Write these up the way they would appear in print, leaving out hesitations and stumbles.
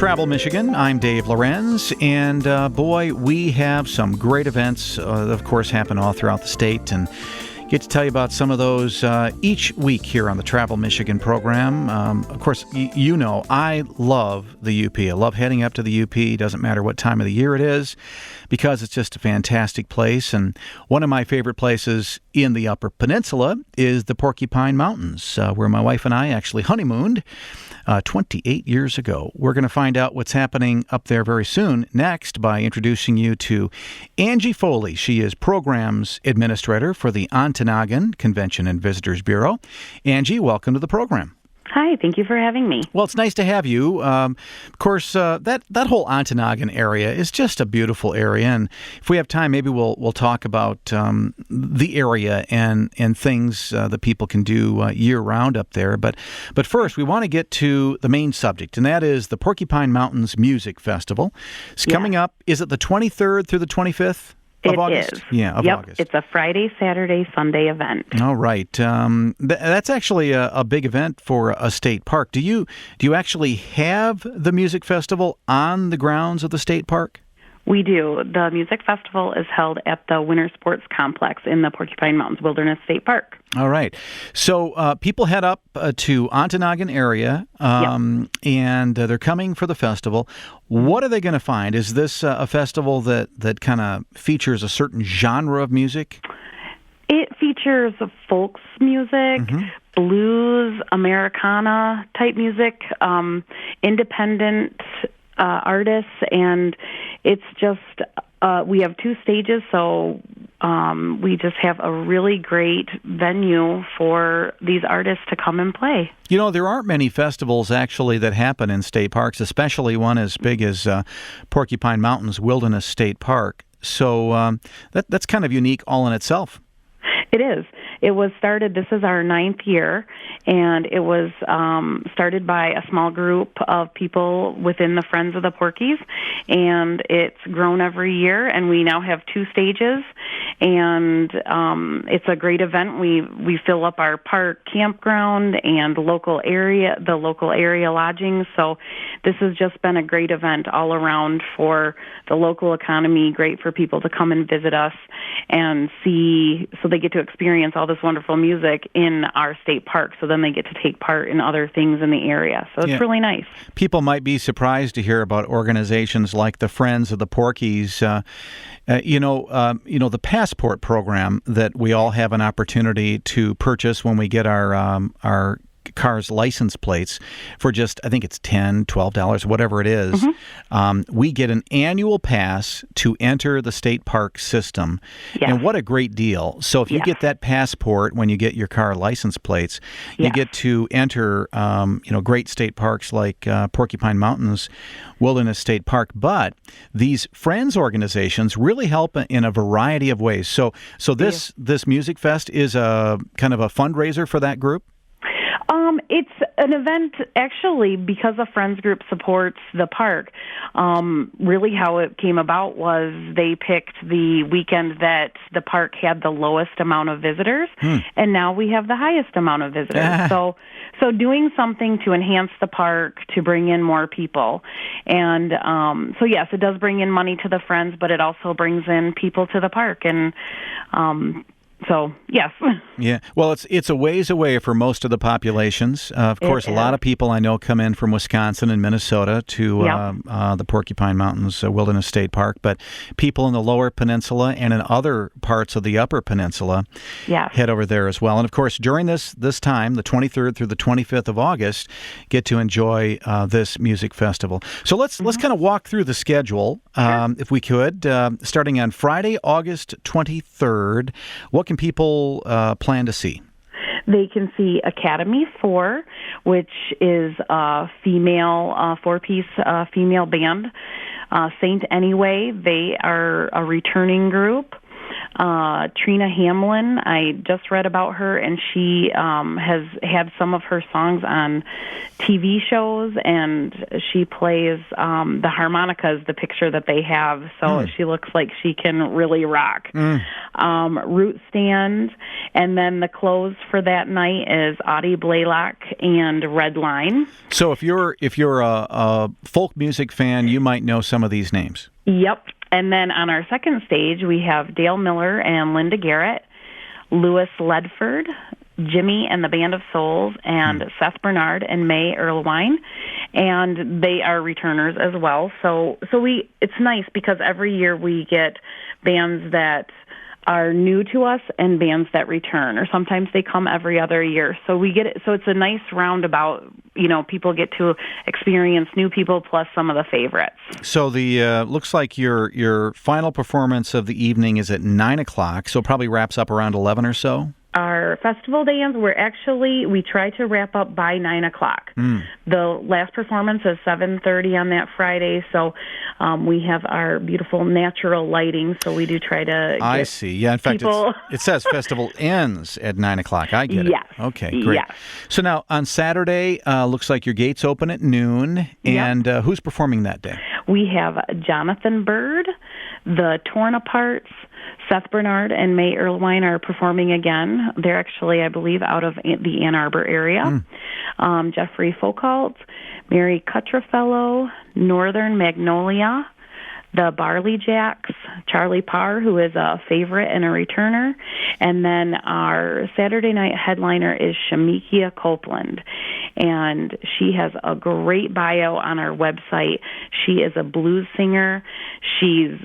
Travel Michigan. I'm Dave Lorenz, and boy, we have some great events that, of course, happen all throughout the state, and get to tell you about some of those each week here on the Travel Michigan program. Of course, you know I love the UP. I love heading up to the UP. Doesn't matter what time of the year it is, because it's just a fantastic place. And one of my favorite places in the Upper Peninsula is the Porcupine Mountains, where my wife and I actually honeymooned 28 years ago. We're going to find out what's happening up there very soon next by introducing you to Angie Foley. She is Programs Administrator for the Ontonagon Convention and Visitors Bureau. Angie, welcome to the program. Hi, thank you for having me. Well, it's nice to have you. Of course, that whole Ontonagon area is just a beautiful area, and if we have time, maybe we'll talk about the area and things that people can do year-round up there. But first, we want to get to the main subject, and that is the Porcupine Mountains Music Festival. It's coming up. Is it the 23rd through the 25th? Of August? Is. Yeah, of August. It's a Friday, Saturday, Sunday event. All right. That's actually a big event for a state park. Do you actually have the music festival on the grounds of the state park? We do. The music festival is held at the Winter Sports Complex in the Porcupine Mountains Wilderness State Park. All right. So people head up to Ontonagon area, and they're coming for the festival. What are they going to find? Is this a festival that kind of features a certain genre of music? It features folks music, blues, Americana type music, independent artists, and it's just we have two stages, so we just have a really great venue for these artists to come and play. You know, there aren't many festivals actually that happen in state parks, especially one as big as Porcupine Mountains Wilderness State Park. So that's kind of unique all in itself. It is. It was started, this is our 9th year, and it was started by a small group of people within the Friends of the Porkies, and it's grown every year, and we now have 2 stages, and it's a great event. We fill up our park campground and the local area lodging, so this has just been a great event all around for the local economy, great for people to come and visit us and see, so they get to experience all this wonderful music in our state park, so then they get to take part in other things in the area. So it's really nice. People might be surprised to hear about organizations like the Friends of the Porkies. The Passport program that we all have an opportunity to purchase when we get our car's license plates for just, I think it's $10, $12, whatever it is. We get an annual pass to enter the state park system. Yes. And what a great deal. So if you get that passport when you get your car license plates, you get to enter great state parks like Porcupine Mountains Wilderness State Park. But these Friends organizations really help in a variety of ways. So this Music Fest is a kind of a fundraiser for that group? It's an event, actually, because the Friends Group supports the park. Really how it came about was they picked the weekend that the park had the lowest amount of visitors, and now we have the highest amount of visitors. So doing something to enhance the park, to bring in more people. And so, yes, it does bring in money to the Friends, but it also brings in people to the park. And so, yes. Yeah. Well, it's a ways away for most of the populations. Of course, a lot of people I know come in from Wisconsin and Minnesota to the Porcupine Mountains Wilderness State Park, but people in the Lower Peninsula and in other parts of the Upper Peninsula head over there as well. And, of course, during this time, the 23rd through the 25th of August, get to enjoy this music festival. So let's kind of walk through the schedule, if we could, starting on Friday, August 23rd. What can people plan to see? They can see Academy 4, which is a female 4-piece female band. Saint Anyway, they are a returning group. Trina Hamlin, I just read about her, and she has had some of her songs on TV shows, and she plays the harmonica is the picture that they have, so she looks like she can really rock. Root Stand, and then the close for that night is Audie Blaylock and Red Line. So if you're a folk music fan, you might know some of these names. Yep. And then on our second stage, we have Dale Miller and Linda Garrett, Louis Ledford, Jimmy and the Band of Souls, and Seth Bernard and May Erlewine, and they are returners as well. So it's nice because every year we get bands that are new to us and bands that return, or sometimes they come every other year. So we get it. So it's a nice roundabout. People get to experience new people plus some of the favorites. So the looks like your final performance of the evening is at 9:00. So it probably wraps up around 11 or so. Our festival dance, we try to wrap up by 9:00. The last performance is 7:30 on that Friday, so we have our beautiful natural lighting, so we do try to I see. Yeah, in fact, it says festival ends at 9:00. I get it. Yes. Okay, great. Yes. So now, on Saturday, looks like your gates open at noon, and who's performing that day? We have Jonathan Bird, the Torn Aparts, Seth Bernard and May Erlewine are performing again. They're actually, I believe, out of the Ann Arbor area. Jeffrey Foucault, Mary Cutterfellow, Northern Magnolia, the Barley Jacks, Charlie Parr, who is a favorite and a returner. And then our Saturday night headliner is Shamikia Copeland. And she has a great bio on our website. She is a blues singer. She's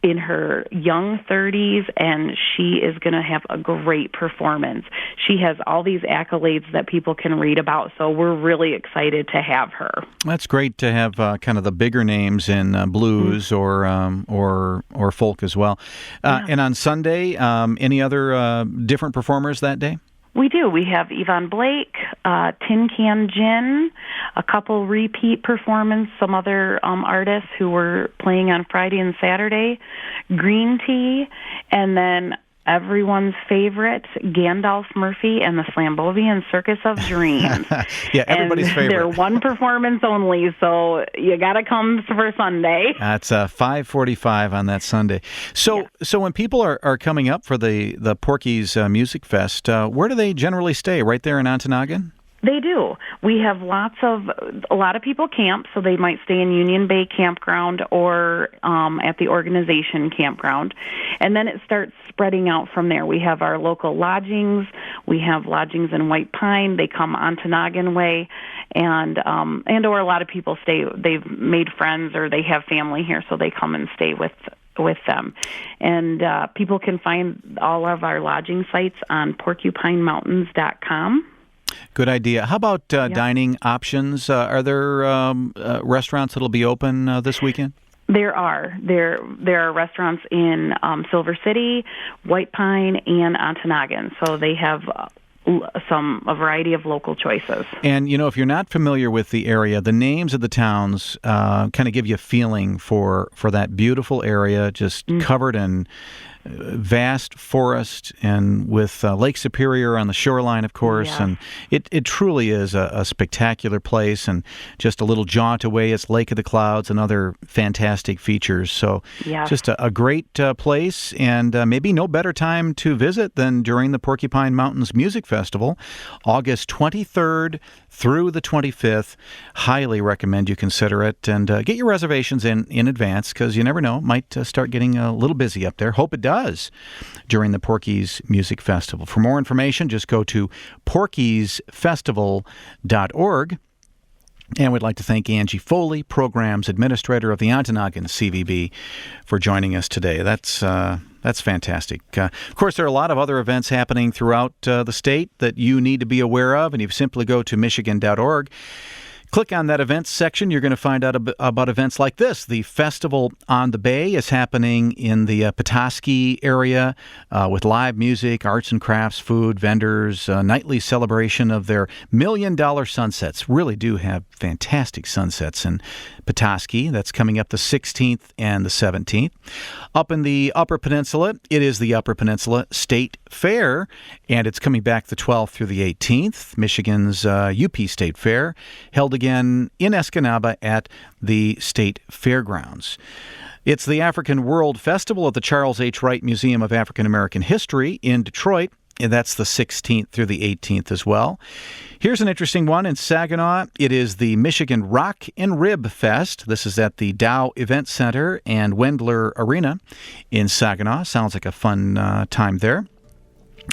in her young 30s, and she is going to have a great performance. She has all these accolades that people can read about, so we're really excited to have her. That's great to have kind of the bigger names in blues or folk as well. And on Sunday, any other different performers that day? We do. We have Yvonne Blake, Tin Can Gin, a couple repeat performances, some other artists who were playing on Friday and Saturday, Green Tea, and then everyone's favorite, Gandalf Murphy and the Slambovian Circus of Dreams. Yeah, everybody's favorite. They're one performance only, so you got to come for Sunday. That's 5:45 on that Sunday. So when people are coming up for the Porky's Music Fest, where do they generally stay? Right there in Ontonagon? They do. We have a lot of people camp, so they might stay in Union Bay Campground or at the organization campground. And then it starts spreading out from there. We have our local lodgings. We have lodgings in White Pine. They come Ontonagon way. And or a lot of people stay. They've made friends or they have family here, so they come and stay with them. And people can find all of our lodging sites on porcupinemountains.com. Good idea. How about dining options? Are there restaurants that'll be open this weekend? There are. There are restaurants in Silver City, White Pine, and Ontonagon. So they have a variety of local choices. And, if you're not familiar with the area, the names of the towns kind of give you a feeling for that beautiful area, just covered in vast forest and with Lake Superior on the shoreline, of course. Yeah. And it truly is a spectacular place, and just a little jaunt away, it's Lake of the Clouds and other fantastic features. So just a great place, and maybe no better time to visit than during the Porcupine Mountains Music Festival, August 23rd through the 25th. Highly recommend you consider it, and get your reservations in advance, because you never know, might start getting a little busy up there. Hope it does during the Porky's Music Festival. For more information, just go to porkysfestival.org. And we'd like to thank Angie Foley, Programs Administrator of the Ontonagon CVB, for joining us today. That's fantastic. Of course, there are a lot of other events happening throughout the state that you need to be aware of, and you simply go to michigan.org. Click on that events section. You're going to find out about events like this. The Festival on the Bay is happening in the Petoskey area with live music, arts and crafts, food, vendors, nightly celebration of their $1 million sunsets. Really do have fantastic sunsets in Petoskey. That's coming up the 16th and the 17th. Up in the Upper Peninsula, it is the Upper Peninsula State Fair, and it's coming back the 12th through the 18th. Michigan's UP State Fair, held again in Escanaba at the State Fairgrounds. It's the African World Festival at the Charles H. Wright Museum of African American History in Detroit, and that's the 16th through the 18th as well. Here's an interesting one in Saginaw. It is the Michigan Rock and Rib Fest. This is at the Dow Event Center and Wendler Arena in Saginaw. Sounds like a fun time there.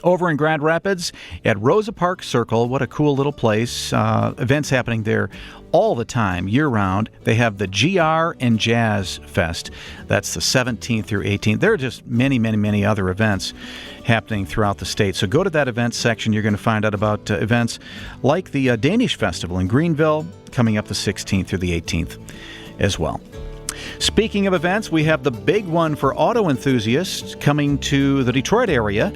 Over in Grand Rapids at Rosa Park Circle, what a cool little place. Events happening there all the time, year-round. They have the GR and Jazz Fest. That's the 17th through 18th. There are just many, many, many other events happening throughout the state. So go to that events section. You're going to find out about events like the Danish Festival in Greenville coming up the 16th through the 18th as well. Speaking of events, we have the big one for auto enthusiasts coming to the Detroit area,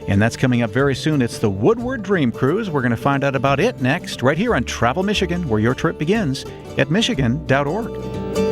and that's coming up very soon. It's the Woodward Dream Cruise. We're going to find out about it next, right here on Travel Michigan, where your trip begins at Michigan.org.